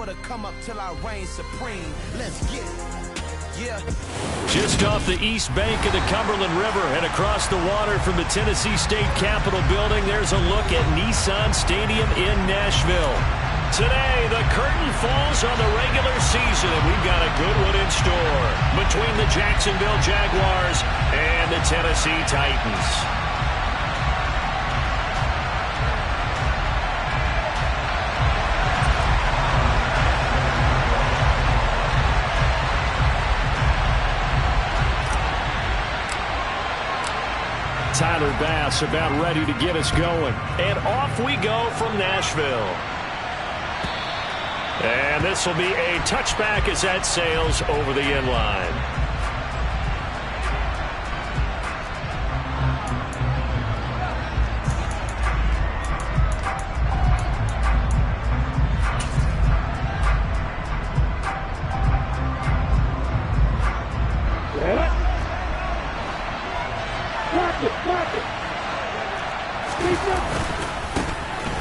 for the come up till I reign supreme. Let's get it. Yeah. Just off the east bank of the Cumberland River and across the water from the Tennessee State Capitol building, there's a look at Nissan Stadium in Nashville. Today, the curtain falls on the regular season, and we've got a good one in store between the Jacksonville Jaguars and the Tennessee Titans. Tyler Bass about ready to get us going. And off we go from Nashville. And this will be a touchback as that sails over the end line.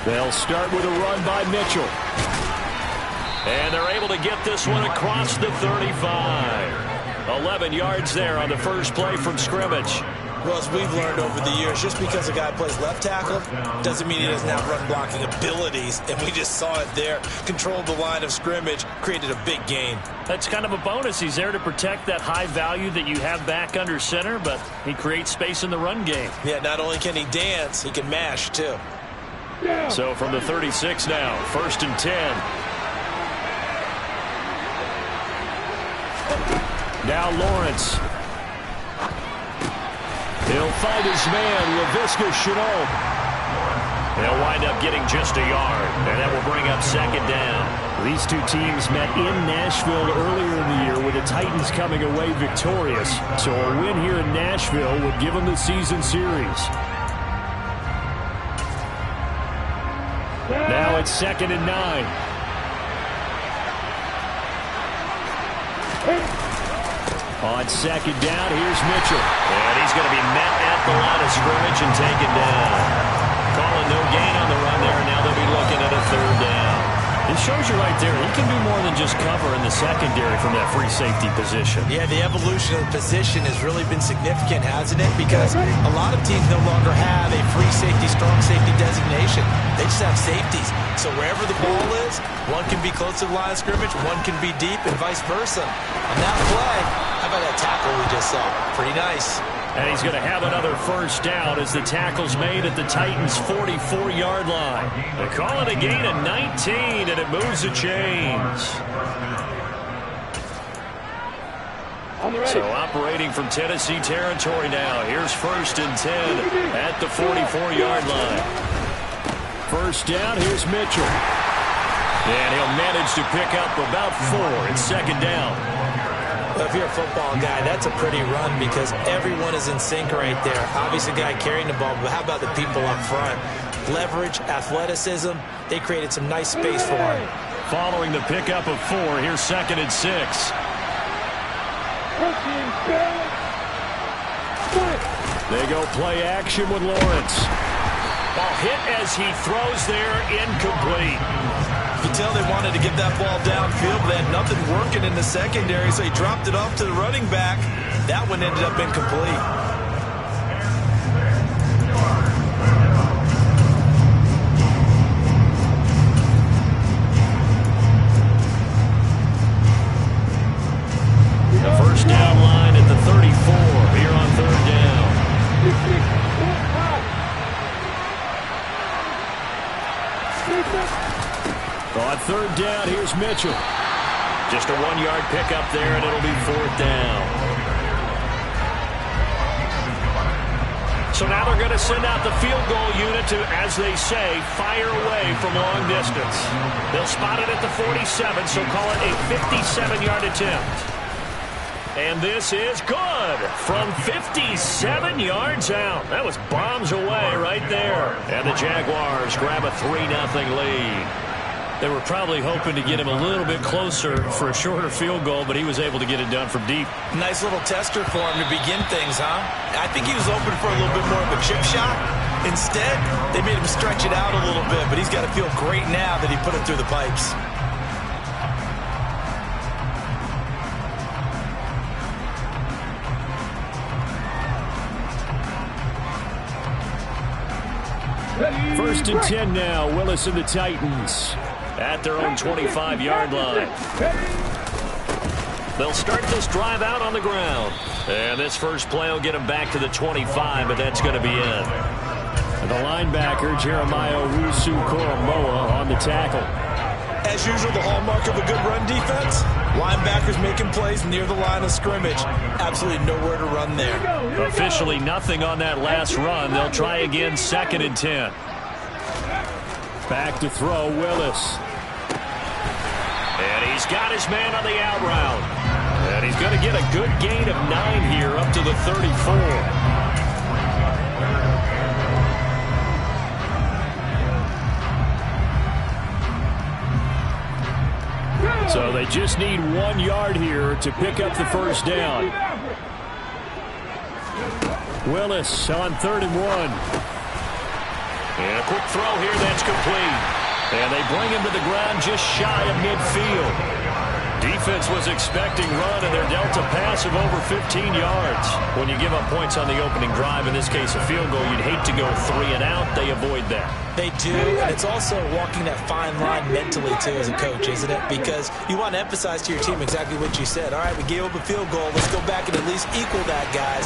They'll start with a run by Mitchell. And they're able to get this one across the 35. 11 yards there on the first play from scrimmage. Well, as we've learned over the years, just because a guy plays left tackle doesn't mean he doesn't have run blocking abilities. And we just saw it there. Controlled the line of scrimmage, created a big gain. That's kind of a bonus. He's there to protect that high value that you have back under center, but he creates space in the run game. Yeah, not only can he dance, he can mash too. So from the 36 now, 1st and 10. Now Lawrence. He'll find his man, Laviska Shenault. They'll wind up getting just a yard, and that will bring up 2nd down. These two teams met in Nashville earlier in the year with the Titans coming away victorious. So a win here in Nashville would give them the season series. Now it's 2nd and 9. On 2nd down, here's Mitchell. And he's going to be met at the line of scrimmage and taken down. Calling no gain on the run there, and now they'll be looking at a 3rd down. It shows you right there, he can do more than just cover in the secondary from that free safety position. Yeah, the evolution of the position has really been significant, hasn't it? Because a lot of teams no longer have a free safety, strong safety designation. They just have safeties. So wherever the ball is, one can be close to the line of scrimmage, one can be deep, and vice versa. On that play, how about that tackle we just saw? Pretty nice. And he's going to have another 1st down as the tackle's made at the Titans' 44-yard line. They call it a gain of 19, and it moves the chains. So operating from Tennessee territory now. Here's 1st and 10 at the 44-yard line. 1st down, here's Mitchell. And he'll manage to pick up about 4. It's 2nd down. If you're a football guy, that's a pretty run because everyone is in sync right there. Obviously, the guy carrying the ball, but how about the people up front? Leverage, athleticism, they created some nice space for him. Following the pickup of 4, here's 2nd and 6. They go play action with Lawrence. Ball hit as he throws there, incomplete. You can tell they wanted to get that ball downfield, but they had nothing working in the secondary, so he dropped it off to the running back. That one ended up incomplete. The 1st down line at the 34 here on 3rd down. On 3rd down, here's Mitchell. Just a 1-yard pickup there, and it'll be 4th down. So now they're going to send out the field goal unit to, as they say, fire away from long distance. They'll spot it at the 47, so call it a 57-yard attempt. And this is good from 57 yards out. That was bombs away right there. And the Jaguars grab a 3-0 lead. They were probably hoping to get him a little bit closer for a shorter field goal, but he was able to get it done from deep. Nice little tester for him to begin things, huh? I think he was open for a little bit more of a chip shot. Instead, they made him stretch it out a little bit, but he's got to feel great now that he put it through the pipes. First and 10 now. Willis and the Titans at their own 25-yard line. They'll start this drive out on the ground. And this first play will get them back to the 25, but that's going to be it. The linebacker, Jeremiah Owusu-Koramoah, on the tackle. As usual, the hallmark of a good run defense, linebackers making plays near the line of scrimmage. Absolutely nowhere to run there. Officially nothing on that last run. They'll try again, 2nd and 10. Back to throw, Willis. And he's got his man on the out route. And he's going to get a good gain of 9 here up to the 34. So they just need 1 yard here to pick up the first down. Willis on 3rd and 1. And a quick throw here that's complete. And they bring him to the ground just shy of midfield. Defense was expecting run, and they're dealt a pass of over 15 yards. When you give up points on the opening drive, in this case a field goal, you'd hate to go 3 and out. They avoid that. They do, and it's also walking that fine line mentally, too, as a coach, isn't it? Because you want to emphasize to your team exactly what you said. All right, we gave up a field goal. Let's go back and at least equal that, guys.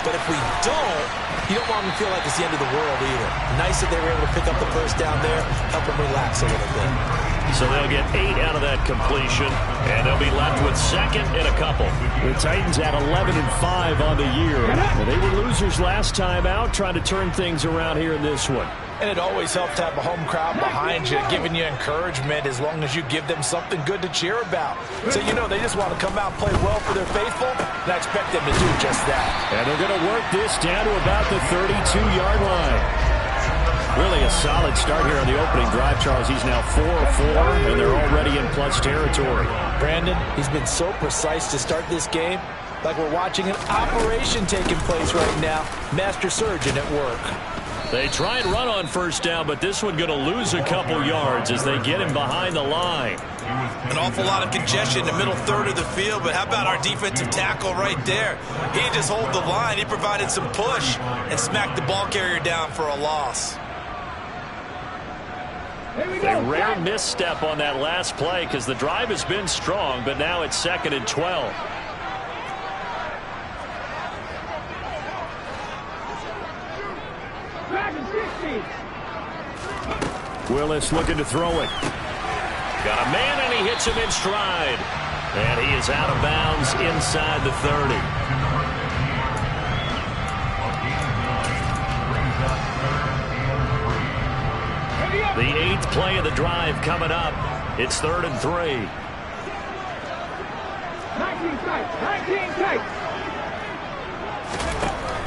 But if we don't, you don't want them to feel like it's the end of the world either. Nice that they were able to pick up the first down there, help them relax a little bit. So they'll get 8 out of that completion, and they'll be left with 2nd and a couple. The Titans at 11 and 5 on the year. Well, they were losers last time out, trying to turn things around here in this one. And it always helps to have a home crowd behind you, giving you encouragement as long as you give them something good to cheer about. So, you know, they just want to come out and play well for their faithful, and I expect them to do just that. And they're going to work this down to about the 32-yard line. Really a solid start here on the opening drive, Charles. He's now 4 of 4, and they're already in plus territory. Brandon, he's been so precise to start this game, like we're watching an operation taking place right now. Master surgeon at work. They try and run on first down, but this one going to lose a couple yards as they get him behind the line. An awful lot of congestion in the middle third of the field, but how about our defensive tackle right there? He didn't just hold the line. He provided some push and smacked the ball carrier down for a loss. A rare misstep on that last play because the drive has been strong, but now it's 2nd and 12. Willis looking to throw it. Got a man, and he hits him in stride. And he is out of bounds inside the 30. The 8th play of the drive coming up. It's 3rd and 3. 19 tight.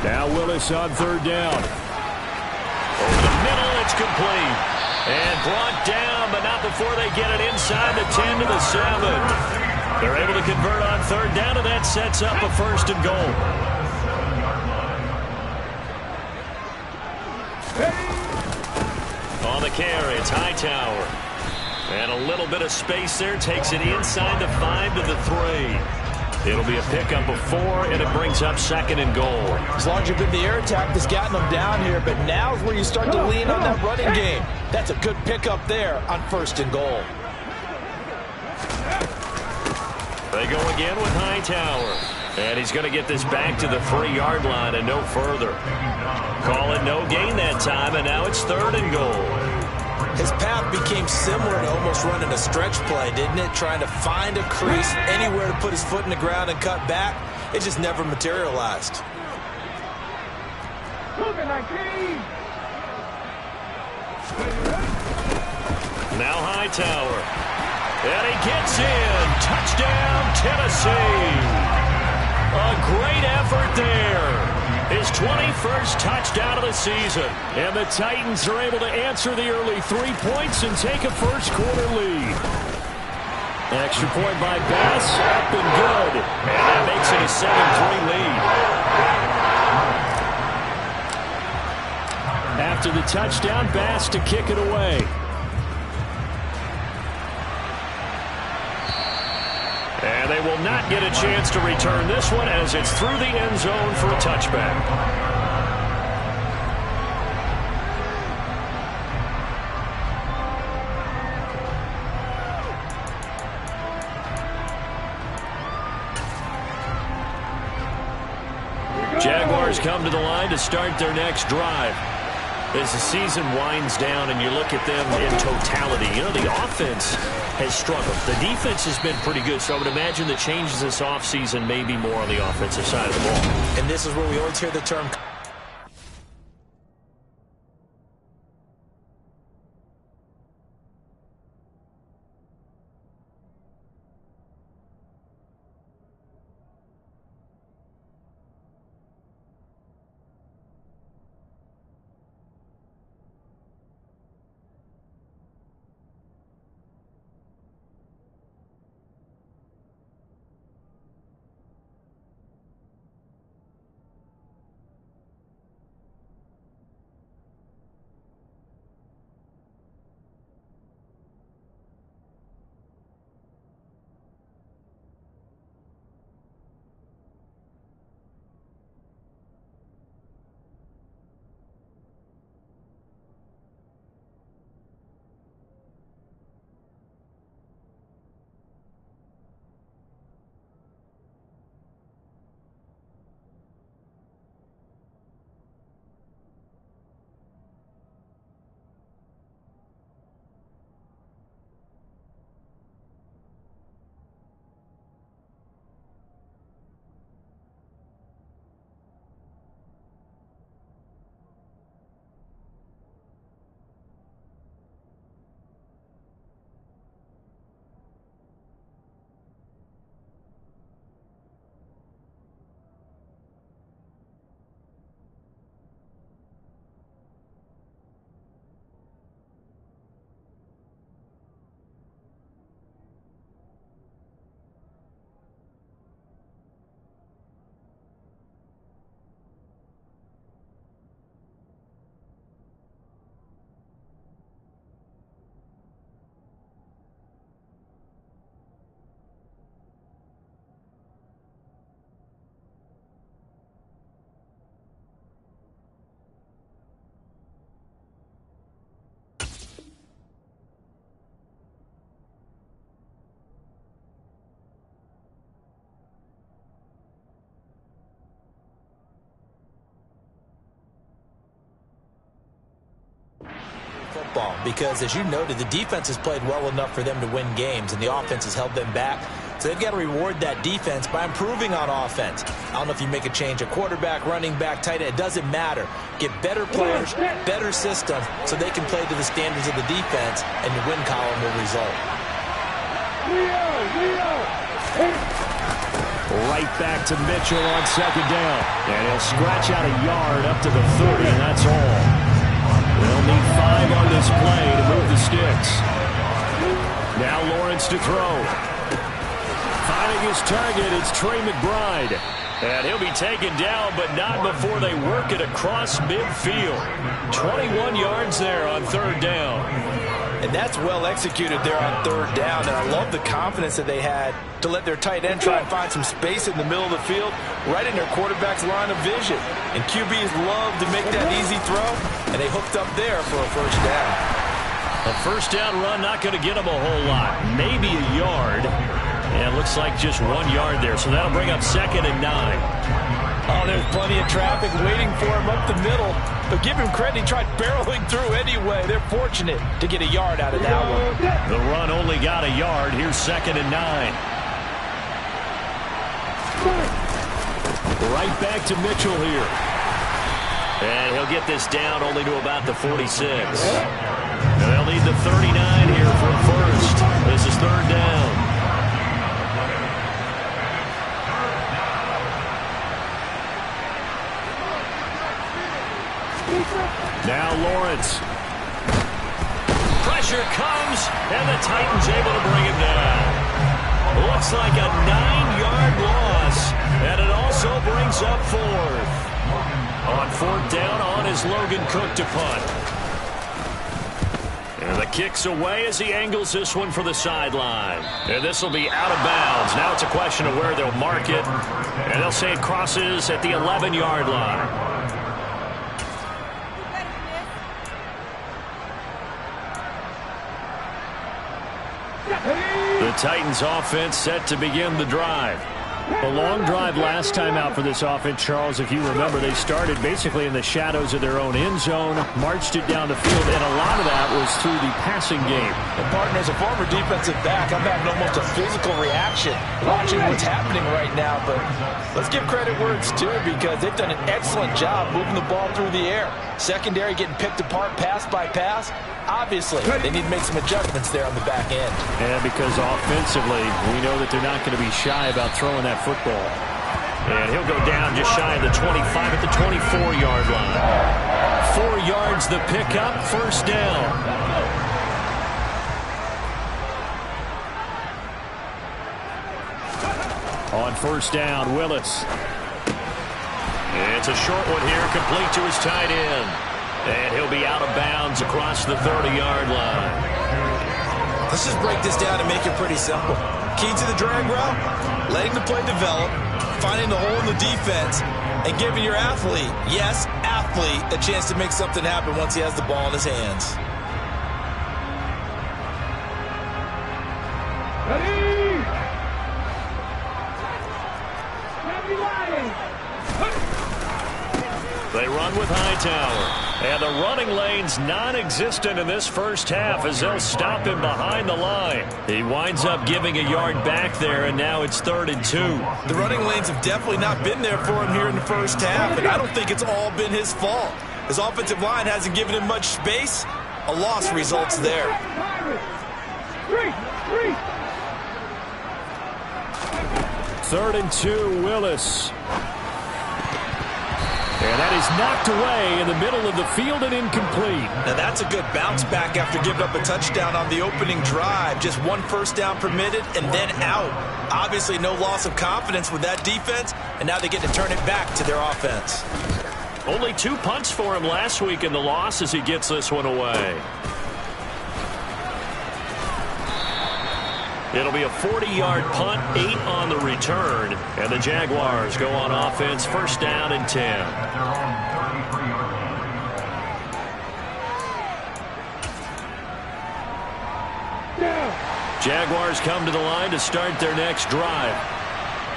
Now Willis on 3rd down. Over the middle, it's complete. And brought down, but not before they get it inside the 10 to the 7. They're able to convert on 3rd down, and that sets up a 1st and goal. On the carry, it's Hightower. And a little bit of space there, takes it inside the 5 to the 3. It'll be a pickup of 4, and it brings up 2nd and goal. As long as you've been the air attack that's gotten them down here, but now's where you start to lean on that running game. That's a good pickup there on 1st and goal. They go again with Hightower. And he's going to get this back to the 3-yard line and no further. Call it no gain that time, and now it's 3rd and goal. His path became similar to almost running a stretch play, didn't it? Trying to find a crease, anywhere to put his foot in the ground and cut back. It just never materialized. Now Hightower. And he gets in. Touchdown, Tennessee. A great effort there. His 21st touchdown of the season. And the Titans are able to answer the early 3 points and take a first-quarter lead. Extra point by Bass, up and good. And that makes it a 7-3 lead. After the touchdown, Bass to kick it away. And they will not get a chance to return this one as it's through the end zone for a touchback. Jaguars come to the line to start their next drive. As the season winds down and you look at them in totality, you know, the offense has struggled. The defense has been pretty good, so I would imagine the changes this offseason may be more on the offensive side of the ball. And this is where we always hear the term football, because as you noted, the defense has played well enough for them to win games, and the offense has held them back. So they've got to reward that defense by improving on offense. I don't know if you make a change at quarterback, running back, tight end. It doesn't matter. Get better players, better systems, so they can play to the standards of the defense, and your win column will result. Right back to Mitchell on second down. And he'll scratch out a yard up to the 30, and that's all. They'll need 5 on this play to move the sticks. Now Lawrence to throw. Finding his target, it's Trey McBride. And he'll be taken down, but not before they work it across midfield. 21 yards there on third down. And that's well executed there on third down. And I love the confidence that they had to let their tight end try and find some space in the middle of the field, right in their quarterback's line of vision. And QBs love to make that easy throw, and they hooked up there for a first down. A first down run, not going to get them a whole lot. Maybe a yard. And it looks like just 1 yard there. So that'll bring up 2nd and 9. Oh, there's plenty of traffic waiting for him up the middle. But give him credit, he tried barreling through anyway. They're fortunate to get a yard out of that one. The run only got a yard. Here's 2nd and 9. Right back to Mitchell here. And he'll get this down only to about the 46. And they'll need the 39 here for a first. This is third down. Now Lawrence. Pressure comes, and the Titans able to bring him down. Looks like a 9-yard loss, and it also brings up 4th. On 4th down, on is Logan Cook to punt. And the kick's away as he angles this one for the sideline. And this will be out of bounds. Now it's a question of where they'll mark it. And they'll say it crosses at the 11-yard line. The Titans offense set to begin the drive. A long drive last time out for this offense, Charles. If you remember, they started basically in the shadows of their own end zone, marched it down the field, and a lot of that was through the passing game. And partner, as a former defensive back, I'm having almost a physical reaction watching what's happening right now. But let's give credit where it's due, because they've done an excellent job moving the ball through the air. Secondary getting picked apart pass by pass. Obviously, they need to make some adjustments there on the back end. And because offensively, we know that they're not going to be shy about throwing that football. And he'll go down just shy of the 25 at the 24-yard line. 4 yards the pickup, first down. On first down, Willis. It's a short one here, complete to his tight end. And he'll be out of bounds across the 30-yard line. Let's just break this down and make it pretty simple. Key to the drag route, letting the play develop, finding the hole in the defense, and giving your athlete, yes, athlete, a chance to make something happen once he has the ball in his hands. They run with Hightower. And the running lane's non-existent in this first half as they'll stop him behind the line. He winds up giving a yard back there, and now it's 3rd and 2. The running lanes have definitely not been there for him here in the first half, and I don't think it's all been his fault. His offensive line hasn't given him much space. A loss results there. 3rd and 2, Willis. And that is knocked away in the middle of the field and incomplete. Now that's a good bounce back after giving up a touchdown on the opening drive. Just 1 first down permitted and then out. Obviously no loss of confidence with that defense, and now they get to turn it back to their offense. Only 2 punts for him last week in the loss as he gets this one away. It'll be a 40-yard punt, 8 on the return, and the Jaguars go on offense, first down and 10. Jaguars come to the line to start their next drive.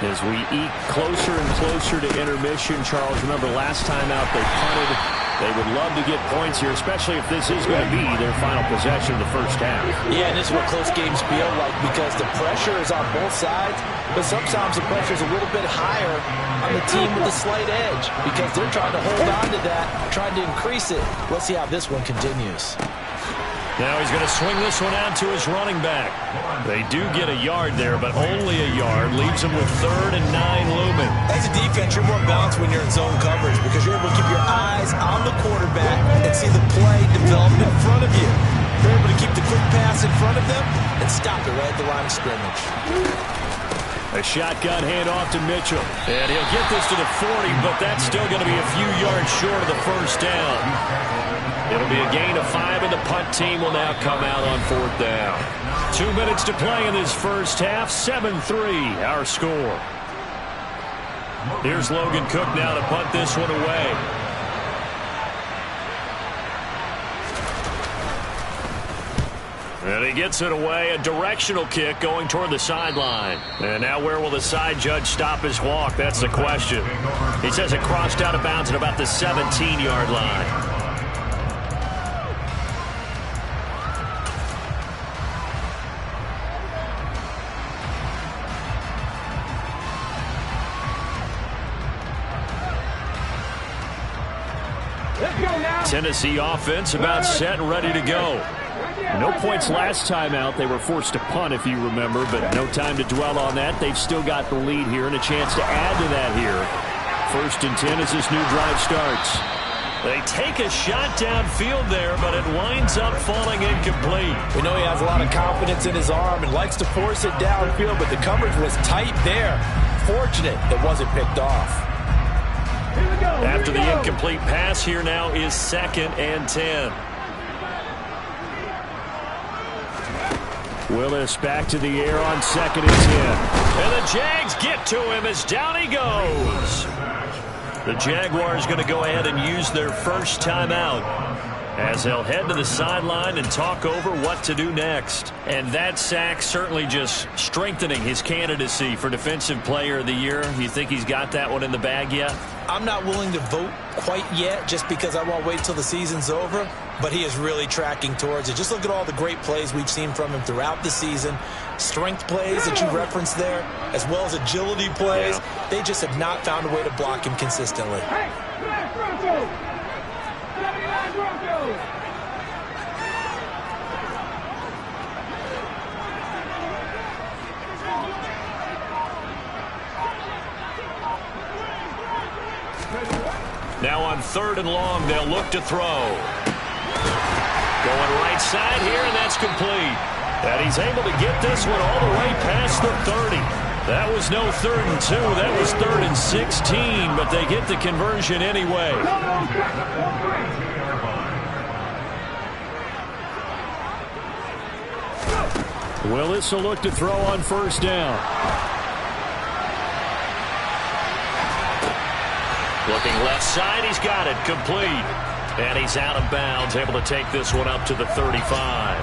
As we eke closer and closer to intermission, Charles, remember last time out they punted. They would love to get points here, especially if this is going to be their final possession of the first half. Yeah, and this is what close games feel like, because the pressure is on both sides, but sometimes the pressure is a little bit higher on the team with the slight edge because they're trying to hold on to that, trying to increase it. Let's see how this one continues. Now he's going to swing this one out to his running back. They do get a yard there, but only a yard. Leaves him with 3rd and 9 looming. As a defense, you're more balanced when you're in zone coverage because you're able to keep your eyes on the quarterback and see the play develop in front of you. You're able to keep the quick pass in front of them and stop it right at the line of scrimmage. A shotgun handoff to Mitchell. And he'll get this to the 40, but that's still going to be a few yards short of the first down. It'll be a gain of 5, and the punt team will now come out on 4th down. 2 minutes to play in this first half. 7-3, our score. Here's Logan Cook now to punt this one away. And he gets it away, a directional kick going toward the sideline. And now where will the side judge stop his walk? That's the question. He says it crossed out of bounds at about the 17-yard line. Tennessee offense about set and ready to go. No points last time out. They were forced to punt, if you remember, but no time to dwell on that. They've still got the lead here and a chance to add to that here. 1st and 10 as this new drive starts. They take a shot downfield there, but it winds up falling incomplete. We know he has a lot of confidence in his arm and likes to force it downfield, but the coverage was tight there. Fortunate it wasn't picked off. After the incomplete pass, here now is 2nd and 10. Willis back to the air on 2nd and 10. And the Jags get to him as down he goes. The Jaguars going to go ahead and use their first timeout. as they'll head to the sideline and talk over what to do next. And that sack certainly just strengthening his candidacy for Defensive Player of the Year. You think he's got that one in the bag yet? I'm not willing to vote quite yet just because I won't wait till the season's over, but he is really tracking towards it. Just look at all the great plays we've seen from him throughout the season. Strength plays that you referenced there, as well as agility plays. Yeah. They just have not found a way to block him consistently. Now on 3rd and long, they'll look to throw. Going right side here, and that's complete. And he's able to get this one all the way past the 30. That was no 3rd and 2. That was 3rd and 16, but they get the conversion anyway. Willis will look to throw on 1st down. Looking left side, he's got it, complete. And he's out of bounds, able to take this one up to the 35.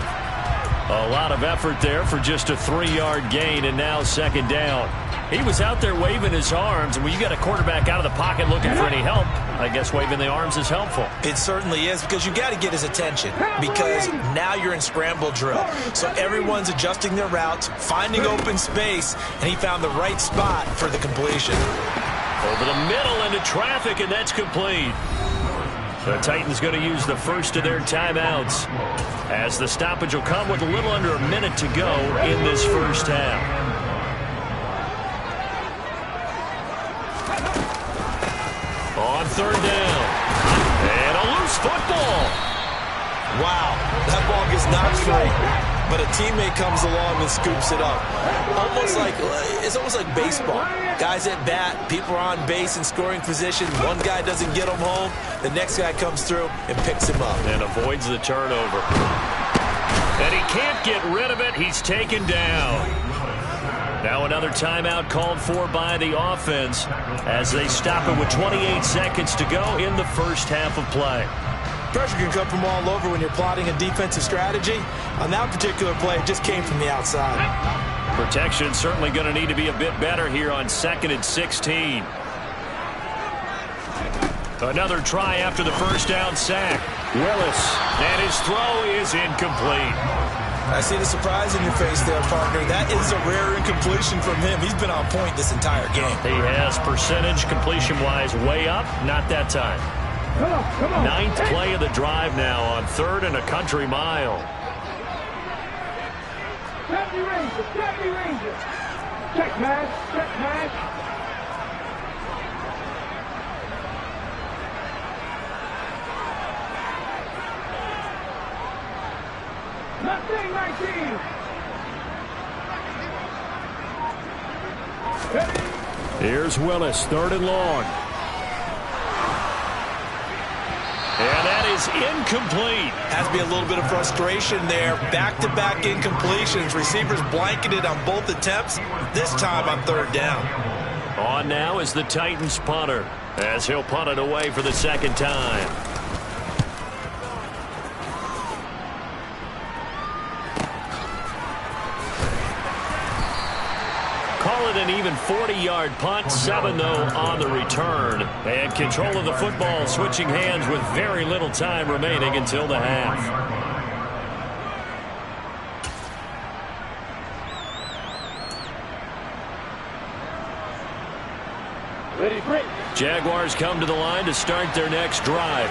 A lot of effort there for just a 3-yard gain, and now 2nd down. He was out there waving his arms, and when you got a quarterback out of the pocket looking for any help, I guess waving the arms is helpful. It certainly is, because you got to get his attention, because now you're in scramble drill. So everyone's adjusting their routes, finding open space, and he found the right spot for the completion. Over the middle into traffic, and that's complete. The Titans going to use the first of their timeouts, as the stoppage will come with a little under a minute to go in this first half. On 3rd down. And a loose football. Wow, that ball gets knocked free, but a teammate comes along and scoops it up. It's almost like baseball. Guys at bat, people are on base in scoring position. One guy doesn't get him home. The next guy comes through and picks him up. And avoids the turnover. And he can't get rid of it. He's taken down. Now another timeout called for by the offense as they stop it with 28 seconds to go in the first half of play. Pressure can come from all over when you're plotting a defensive strategy. On that particular play, it just came from the outside. Protection certainly going to need to be a bit better here on 2nd and 16. Another try after the first down sack. Willis, and his throw is incomplete. I see the surprise in your face there, partner. That is a rare incompletion from him. He's been on point this entire game. He has percentage completion-wise way up. Not that time. 9th play of the drive now on 3rd and a country mile. Check match. Nothing 19. Here's Willis, 3rd and long. And that is incomplete. Has to be a little bit of frustration there. Back-to-back incompletions. Receivers blanketed on both attempts, this time on 3rd down. On now is the Titans punter, as he'll punt it away for the 2nd time. Call it an even 40-yard punt, 7 though on the return. And control of the football switching hands with very little time remaining until the half. Jaguars come to the line to start their next drive.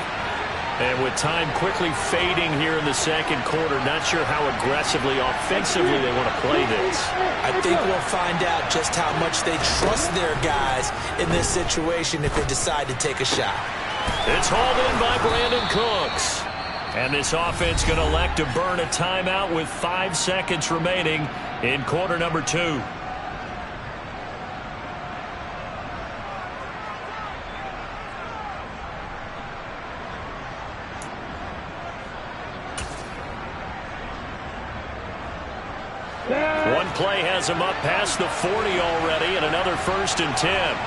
And with time quickly fading here in the 2nd quarter, not sure how aggressively, offensively they want to play this. I think we'll find out just how much they trust their guys in this situation if they decide to take a shot. It's hauled in by Brandon Cooks. And this offense going to elect to burn a timeout with 5 seconds remaining in quarter number 2. One play has him up past the 40 already, and another 1st and 10.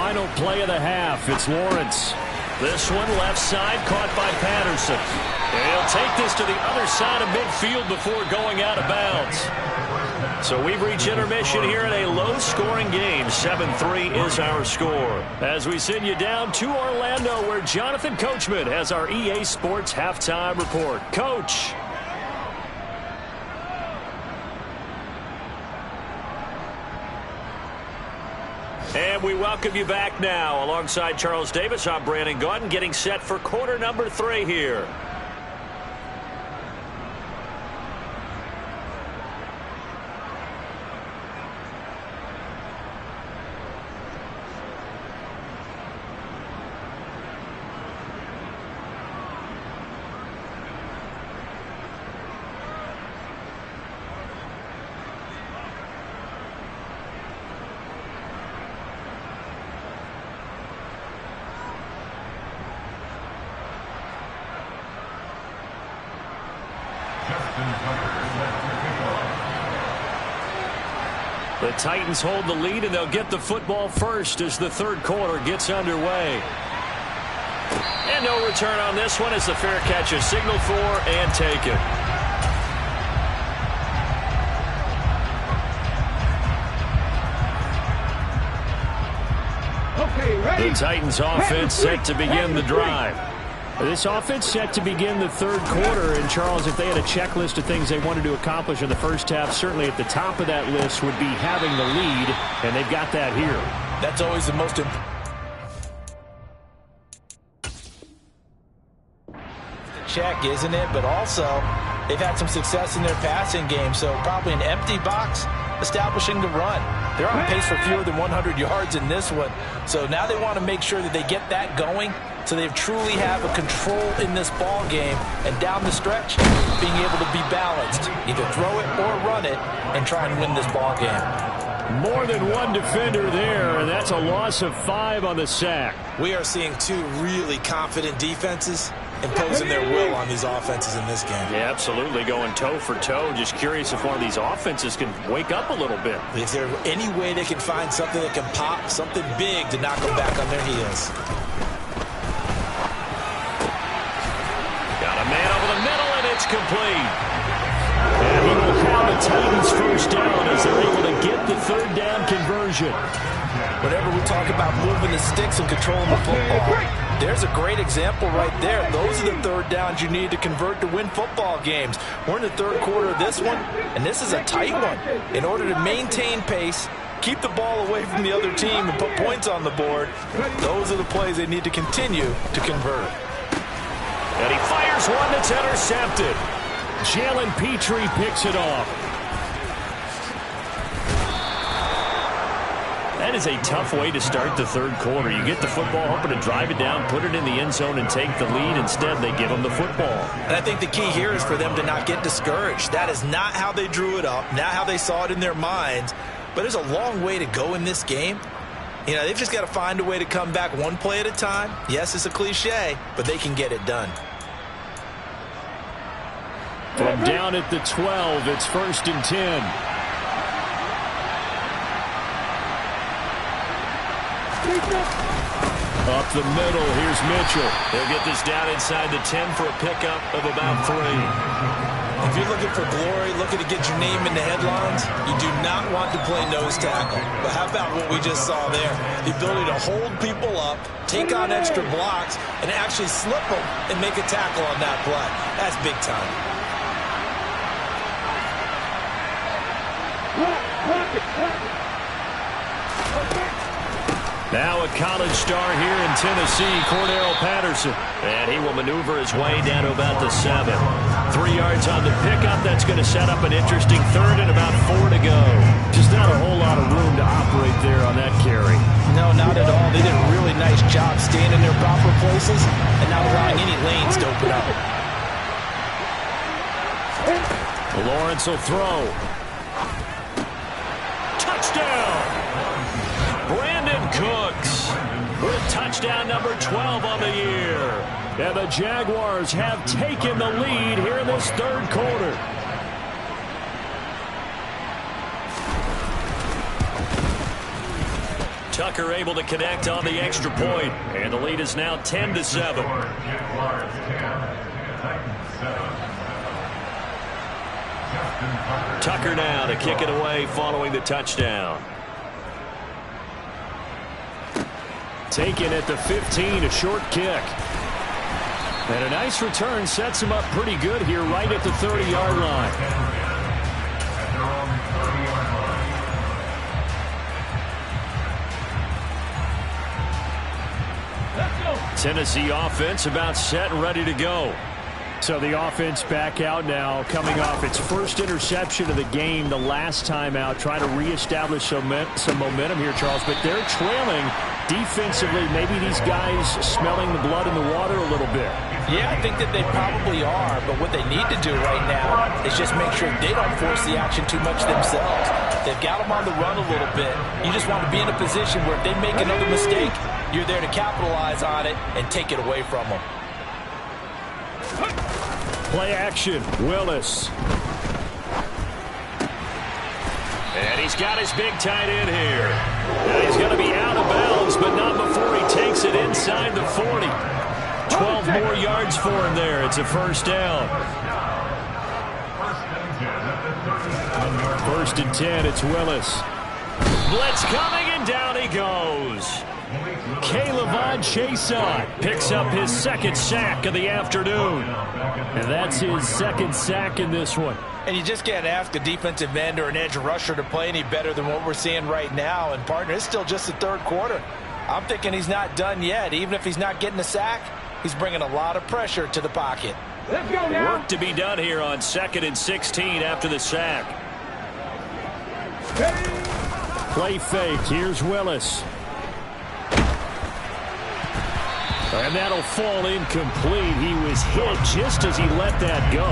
final play of the half. It's Lawrence. This one left side, caught by Patterson. And he'll take this to the other side of midfield before going out of bounds. So we've reached intermission here in a low-scoring game. 7-3 is our score. As we send you down to Orlando, where Jonathan Coachman has our EA Sports halftime report. Coach. And we welcome you back now. Alongside Charles Davis, I'm Brandon Gaudin, getting set for quarter number 3 here. The Titans hold the lead, and they'll get the football first as the third quarter gets underway. And no return on this one as the fair catch is signaled for and taken. Okay, ready? The Titans offense set to begin the drive. This offense set to begin the third quarter, and Charles, if they had a checklist of things they wanted to accomplish in the first half, certainly at the top of that list would be having the lead, and they've got that here. That's always the most important check, isn't it? But also, they've had some success in their passing game, so probably an empty box establishing the run. They're on pace for fewer than 100 yards in this one, so now they want to make sure that they get that going so they truly have a control in this ball game, and down the stretch, being able to be balanced, either throw it or run it, and try and win this ball game. More than one defender there, and that's a loss of 5 on the sack. We are seeing two really confident defenses imposing their will on these offenses in this game. Yeah, absolutely, going toe for toe. Just curious if one of these offenses can wake up a little bit. Is there any way they can find something that can pop, something big to knock them back on their heels? Got a man over the middle, and it's complete. And he will have the Titans first down as they're able to get the third down conversion. Whenever we talk about moving the sticks and controlling the football, there's a great example right there. Those are the third downs you need to convert to win football games. We're in the third quarter of this one, and this is a tight one. In order to maintain pace, keep the ball away from the other team, and put points on the board, those are the plays they need to continue to convert. And he fires one that's intercepted. Jalen Petrie picks it off. That is a tough way to start the third quarter. You get the football, hoping to drive it down, put it in the end zone, and take the lead. Instead, they give them the football. And I think the key here is for them to not get discouraged. That is not how they drew it up, not how they saw it in their minds. But there's a long way to go in this game. You know, they've just got to find a way to come back one play at a time. Yes, it's a cliche, but they can get it done. From down at the 12, it's 1st and 10. Up the middle, here's Mitchell. He'll get this down inside the 10 for a pickup of about 3. If you're looking for glory, looking to get your name in the headlines, you do not want to play nose tackle. But how about what we just saw there? The ability to hold people up, take on extra blocks, and actually slip them and make a tackle on that play. That's big time. Now a college star here in Tennessee, Cordero Patterson. And he will maneuver his way down to about the 7. 3 yards on the pickup. That's going to set up an interesting third and about 4 to go. Just not a whole lot of room to operate there on that carry. No, not at all. They did a really nice job staying in their proper places and not allowing any lanes to open up. Lawrence will throw. Touchdown! Brandon Cooks with touchdown number 12 on the year. And the Jaguars have taken the lead here in this third quarter. Tucker able to connect on the extra point, and the lead is now 10-7. Tucker now to kick it away following the touchdown. Taken at the 15, a short kick. And a nice return sets him up pretty good here right at the 30-yard line. Tennessee offense about set and ready to go. So the offense back out now, coming off its first interception of the game the last time out, trying to reestablish some momentum here, Charles. But they're trailing defensively. Maybe these guys smelling the blood in the water a little bit. Yeah, I think that they probably are. But what they need to do right now is just make sure they don't force the action too much themselves. They've got them on the run a little bit. You just want to be in a position where if they make another mistake, you're there to capitalize on it and take it away from them. Play action, Willis. And he's got his big tight end here. And he's going to be out of bounds, but not before he takes it inside the 40. 12 more yards for him there. It's a first down. First and 10, it's Willis. Blitz coming, and down he goes. K'Lavon Chaisson picks up his second sack of the afternoon. And that's his second sack in this one. And you just can't ask a defensive end or an edge rusher to play any better than what we're seeing right now. And, partner, it's still just the third quarter. I'm thinking he's not done yet. Even if he's not getting a sack, he's bringing a lot of pressure to the pocket. Let's go now. Work to be done here on 2nd and 16 after the sack. Play fake. Here's Willis. And that'll fall incomplete. He was hit just as he let that go.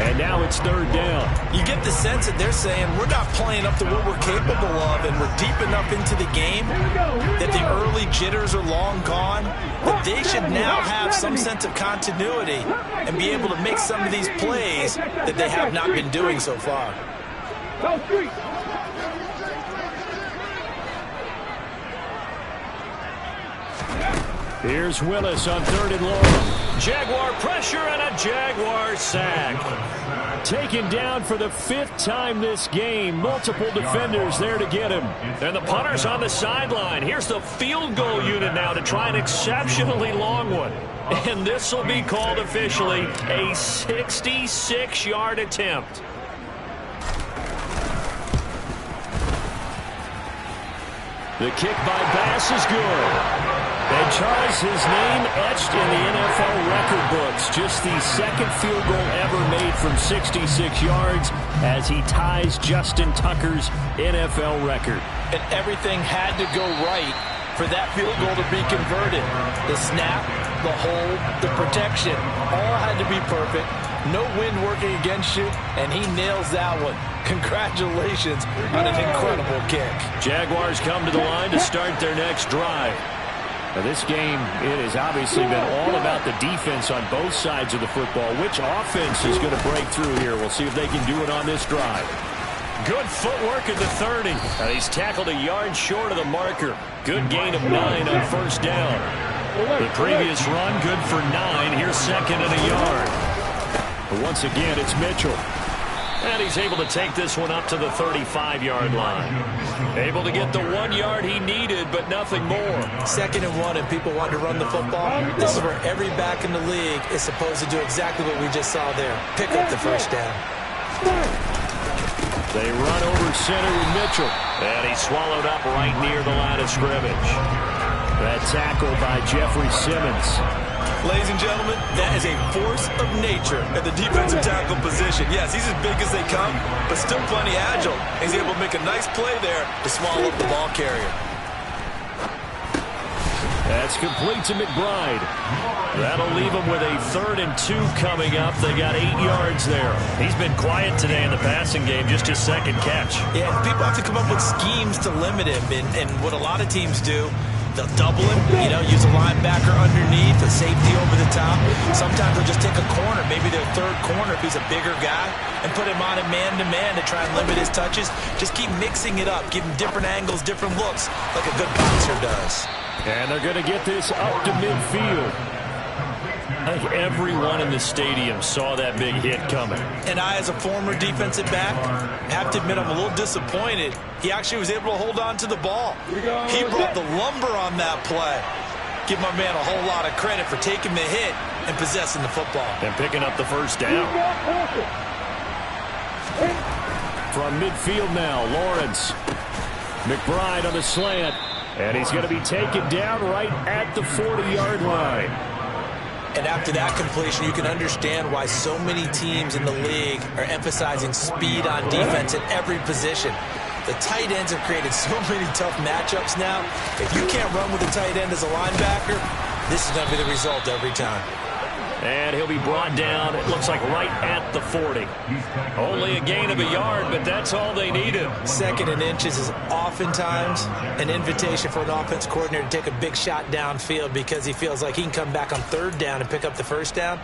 And now it's third down. You get the sense that they're saying we're not playing up to what we're capable of, and we're deep enough into the game that the early jitters are long gone, that they should now have some sense of continuity and be able to make some of these plays that they have not been doing so far. Here's Willis on 3rd and long. Jaguar pressure and a Jaguar sack. Taken down for the 5th time this game. Multiple defenders there to get him. And the punter's on the sideline. Here's the field goal unit now to try an exceptionally long one. And this will be called officially a 66-yard attempt. The kick by Bass is good. And Charles, his name etched in the NFL record books. Just the second field goal ever made from 66 yards as he ties Justin Tucker's NFL record. And everything had to go right for that field goal to be converted. The snap, the hold, the protection, all had to be perfect. No wind working against you, and he nails that one. Congratulations on an incredible kick. Jaguars come to the line to start their next drive. Now this game, it has obviously been all about the defense on both sides of the football. Which offense is going to break through here? We'll see if they can do it on this drive. Good footwork at the 30. And he's tackled a yard short of the marker. Good gain of 9 on first down. The previous run, good for 9. Here's 2nd and a yard. But once again, it's Mitchell. And he's able to take this one up to the 35-yard line. Able to get the 1 yard he needed, but nothing more. 2nd and 1, and people want to run the football. This is where every back in the league is supposed to do exactly what we just saw there. Pick up the first down. They run over center with Mitchell. And he's swallowed up right near the line of scrimmage. That tackle by Jeffrey Simmons. Ladies and gentlemen, that is a force of nature at the defensive tackle position. Yes, he's as big as they come, but still plenty agile. He's able to make a nice play there to swallow up the ball carrier. That's complete to McBride. That'll leave him with a 3rd and 2 coming up. They got 8 yards there. He's been quiet today in the passing game, just his second catch. Yeah, people have to come up with schemes to limit him, and what a lot of teams do, They'll double him, use a linebacker underneath, a safety over the top. Sometimes they'll just take a corner, maybe their third corner if he's a bigger guy, and put him on it man-to-man to try and limit his touches. Just keep mixing it up, give him different angles, different looks, like a good boxer does. And they're going to get this up to midfield. I think everyone in the stadium saw that big hit coming. And I, as a former defensive back, have to admit I'm a little disappointed. He actually was able to hold on to the ball. He brought the lumber on that play. Give my man a whole lot of credit for taking the hit and possessing the football. And picking up the first down. From midfield now, Lawrence. McBride on the slant. And he's going to be taken down right at the 40-yard line. And after that completion, you can understand why so many teams in the league are emphasizing speed on defense at every position. The tight ends have created so many tough matchups now. If you can't run with a tight end as a linebacker, this is going to be the result every time. And he'll be brought down, it looks like right at the 40. Only a gain of a yard, but that's all they needed. Second and inches is oftentimes an invitation for an offense coordinator to take a big shot downfield because he feels like he can come back on third down and pick up the first down.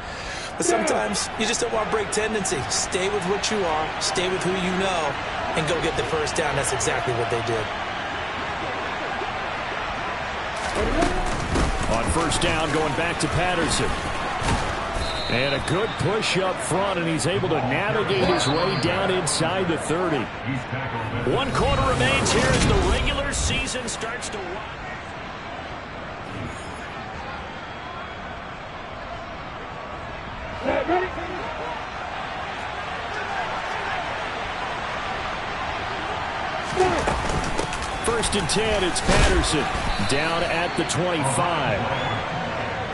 But sometimes you just don't want to break tendency. Stay with what you are, stay with who you know, and go get the first down. That's exactly what they did. On first down, going back to Patterson. And a good push up front, and he's able to navigate his way down inside the 30. 1 quarter remains here as the regular season starts to wind. Ready? First and 10, it's Patterson down at the 25.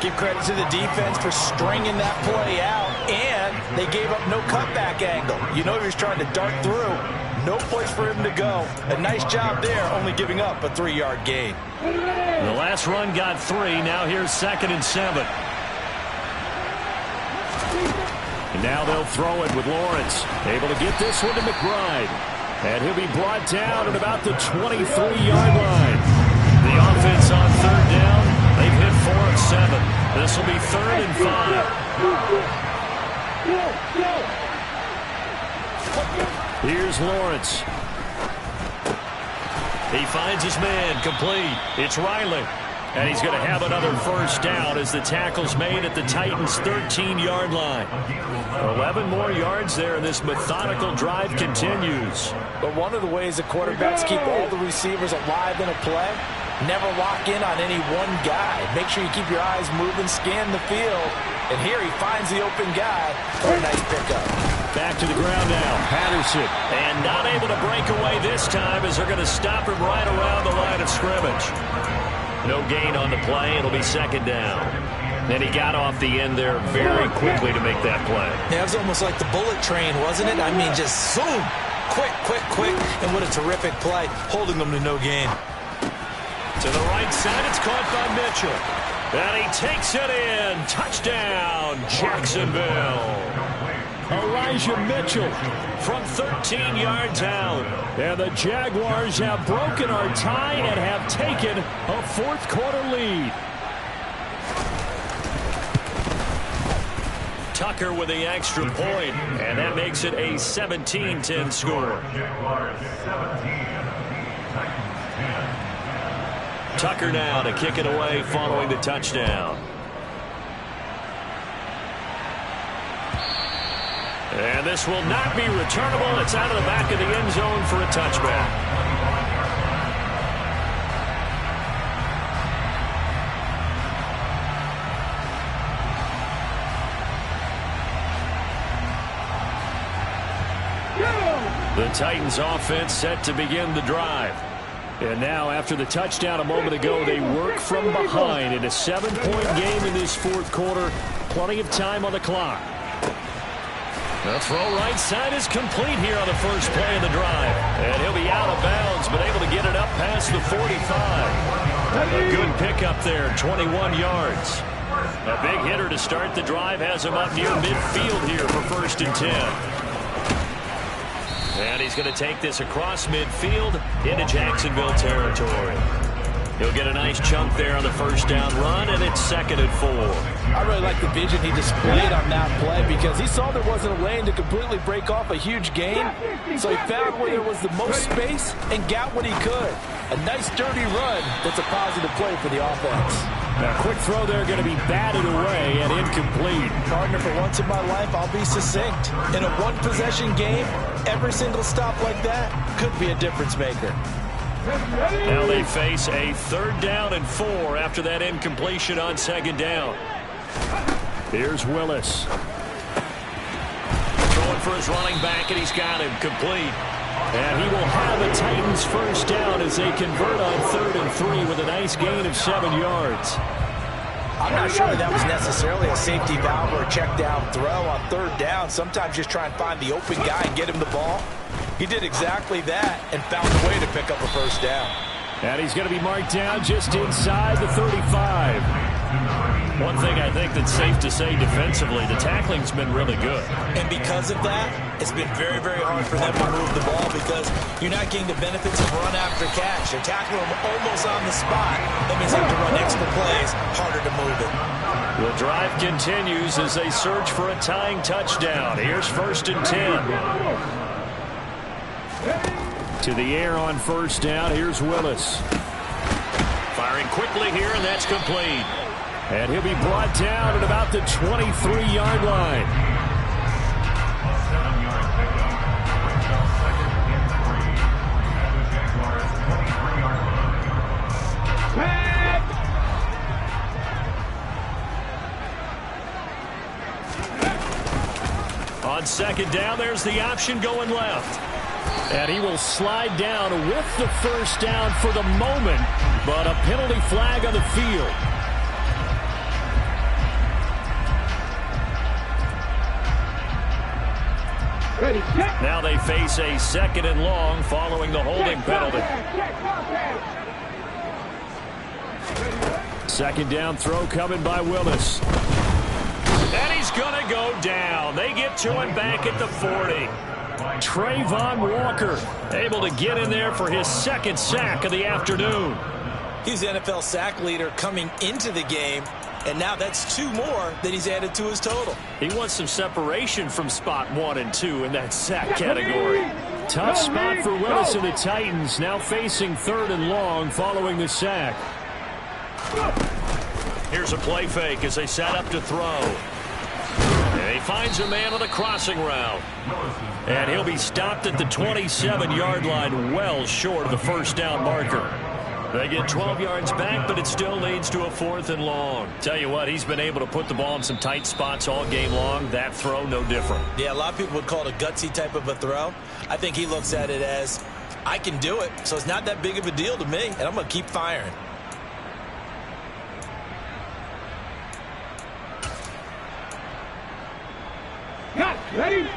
Give credit to the defense for stringing that play out, and they gave up no cutback angle. You know he was trying to dart through. No place for him to go. A nice job there, only giving up a 3-yard gain. The last run got 3. Now here's 2nd and 7. And now they'll throw it with Lawrence. Able to get this one to McBride. And he'll be brought down at about the 23-yard line. The offense on third down. They've hit 4 of 7. This will be 3rd and 5. Here's Lawrence. He finds his man complete. It's Riley. And he's going to have another first down as the tackle's made at the Titans' 13-yard line. 11 more yards there, and this methodical drive continues. But one of the ways the quarterbacks keep all the receivers alive in a play, never lock in on any one guy. Make sure you keep your eyes moving, scan the field. And here he finds the open guy for a nice pickup. Back to the ground now, Patterson. And not able to break away this time as they're going to stop him right around the line of scrimmage. No gain on the play. It'll be 2nd down. And he got off the end there very quickly to make that play. Yeah, it was almost like the bullet train, wasn't it? I mean, just zoom. Quick, quick, quick. And what a terrific play, holding them to no gain. To the right side, it's caught by Mitchell. And he takes it in. Touchdown, Jacksonville. Elijah Mitchell from 13 yards out. And the Jaguars have broken our tie and have taken a 4th quarter lead. Tucker with the extra point, and that makes it a 17-10 score. Tucker now to kick it away following the touchdown. And this will not be returnable. It's out of the back of the end zone for a touchback. The Titans offense set to begin the drive. And now after the touchdown a moment ago, they work from behind in a 7-point game in this 4th quarter. Plenty of time on the clock. The throw right side is complete here on the first play of the drive. And he'll be out of bounds, but able to get it up past the 45. A good pickup there, 21 yards. A big hitter to start the drive has him up near midfield here for 1st and 10. And he's going to take this across midfield into Jacksonville territory. He'll get a nice chunk there on the first down run, and it's 2nd and 4. I really like the vision he displayed on that play because he saw there wasn't a lane to completely break off a huge gain. So he found where there was the most space and got what he could. A nice dirty run that's a positive play for the offense. A quick throw there going to be batted away and incomplete. Partner, for once in my life, I'll be succinct. In a one-possession game, every single stop like that could be a difference maker. Now they face a 3rd down and 4 after that incompletion on 2nd down. Here's Willis. Throwing for his running back, and he's got him complete. And he will have a Titans first down as they convert on 3rd and 3 with a nice gain of 7 yards. I'm not sure that was necessarily a safety valve or a check down throw on 3rd down. Sometimes just try and find the open guy and get him the ball. He did exactly that and found a way to pick up a first down. And he's going to be marked down just inside the 35. One thing I think that's safe to say defensively, the tackling's been really good. And because of that, it's been very, very hard for them to move the ball because you're not getting the benefits of run after catch. They're tackling them almost on the spot. That means they have to run extra plays, harder to move it. The drive continues as they search for a tying touchdown. Here's 1st and 10. To the air on 1st down. Here's Willis. Firing quickly here, and that's complete. And he'll be brought down at about the 23-yard line. On 2nd down, there's the option going left. And he will slide down with the first down for the moment, but a penalty flag on the field. Ready, check. Now they face a 2nd and long following the holding penalty. 2nd down throw coming by Willis. And he's going to go down. They get to him back at the 40. Trayvon Walker able to get in there for his 2nd sack of the afternoon. He's the NFL sack leader coming into the game, and now that's 2 more that he's added to his total. He wants some separation from spot 1 and 2 in that sack category. Tough spot for Willis and the Titans, now facing 3rd and long following the sack. Here's a play fake as they set up to throw. And he finds a man on the crossing route. And he'll be stopped at the 27-yard line, well short of the first down marker. They get 12 yards back, but it still leads to a 4th and long. Tell you what, he's been able to put the ball in some tight spots all game long. That throw, no different. Yeah, a lot of people would call it a gutsy type of a throw. I think he looks at it as, I can do it, so it's not that big of a deal to me, and I'm going to keep firing. Got ready.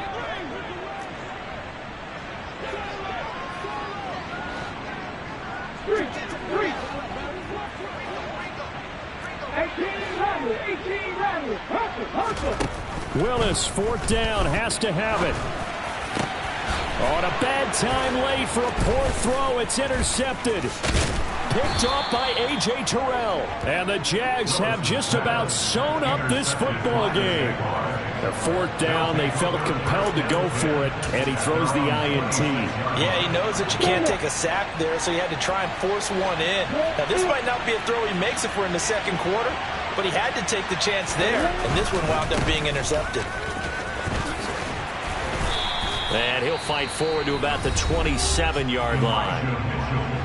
Three. 18 rattlers. Hustle. Willis, 4th down, has to have it. On a bad time late for a poor throw. It's intercepted. Picked off by A.J. Terrell. And the Jags have just about sewn up this football game. Their 4th down, they felt compelled to go for it, and he throws the INT. Yeah, he knows that you can't take a sack there, so he had to try and force one in. Now, this might not be a throw he makes if we're in the 2nd quarter, but he had to take the chance there, and this one wound up being intercepted. And he'll fight forward to about the 27-yard line.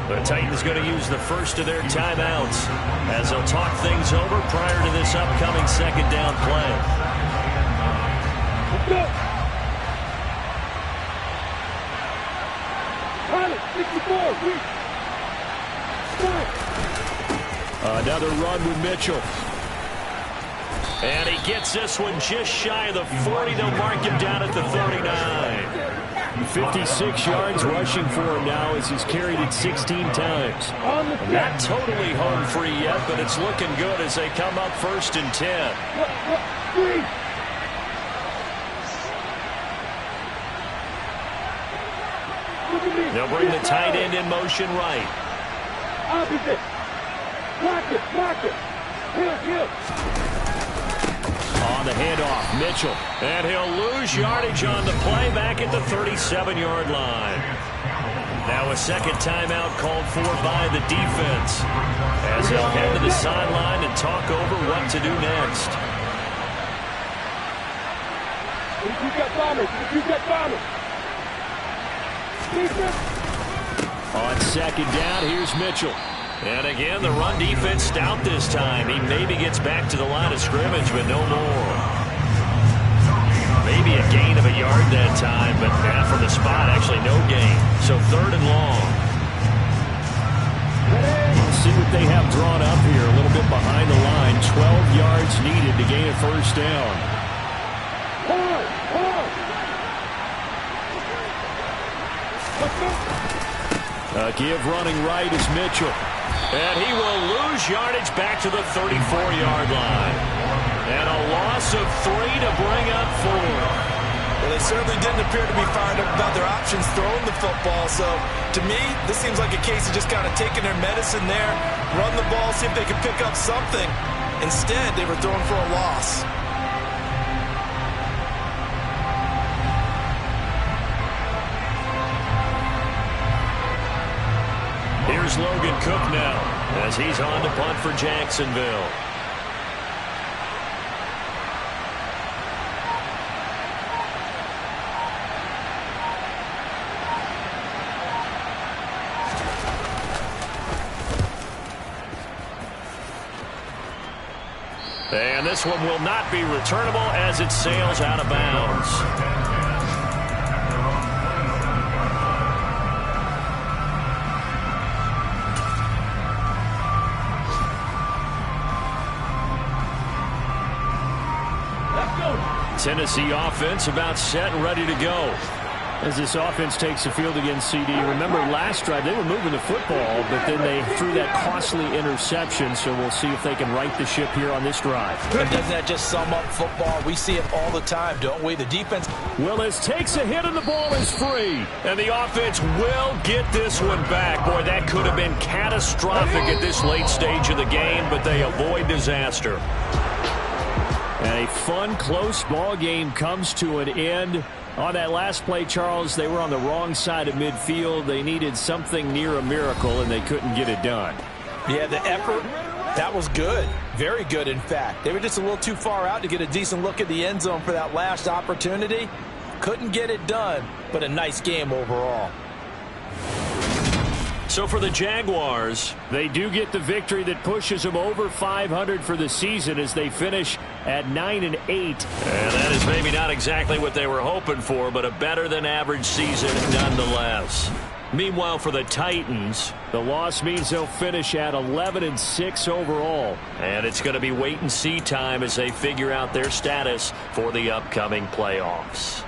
The Titans going to use the first of their timeouts as they'll talk things over prior to this upcoming 2nd down play. Let's go. Pilot, 64. Another run with Mitchell. And he gets this one just shy of the 40. They'll mark him down at the 39. 56 yards rushing for him now as he's carried it 16 times. Not totally home free yet, but it's looking good as they come up 1st and 10. They'll bring the tight end in motion right. Opposite. Block it. Heel. On the handoff, Mitchell. And he'll lose yardage on the play back at the 37-yard line. Now a second timeout called for by the defense, as they'll head to the sideline and talk over what to do next. You got bombers. Defense. On second down, here's Mitchell. And again, the run defense stout this time. He maybe gets back to the line of scrimmage, but no more. Maybe a gain of a yard that time, but now from the spot, actually no gain. So third and long. Let's see what they have drawn up here. A little bit behind the line. 12 yards needed to gain a first down. A give running right is Mitchell. And he will lose yardage back to the 34-yard line. And a loss of 3 to bring up 4. Well, they certainly didn't appear to be fired up about their options throwing the football. So, to me, this seems like a case of just kind of taking their medicine there, run the ball, see if they can pick up something. Instead, they were throwing for a loss. Here's Logan Cook now, as he's on to punt for Jacksonville. And this one will not be returnable as it sails out of bounds. Tennessee offense about set and ready to go. As this offense takes the field against CD, remember last drive they were moving the football, but then they threw that costly interception, so we'll see if they can right the ship here on this drive. And doesn't that just sum up football? We see it all the time, don't we? The defense. Willis takes a hit and the ball is free. And the offense will get this one back. Boy, that could have been catastrophic at this late stage of the game, but they avoid disaster. And a fun, close ball game comes to an end. On that last play, Charles, they were on the wrong side of midfield. They needed something near a miracle, and they couldn't get it done. Yeah, the effort, that was good. Very good, in fact. They were just a little too far out to get a decent look at the end zone for that last opportunity. Couldn't get it done, but a nice game overall. So for the Jaguars, they do get the victory that pushes them over 500 for the season as they finish at 9-8. And that is maybe not exactly what they were hoping for, but a better than average season nonetheless. Meanwhile, for the Titans, the loss means they'll finish at 11-6 overall. And it's going to be wait and see time as they figure out their status for the upcoming playoffs.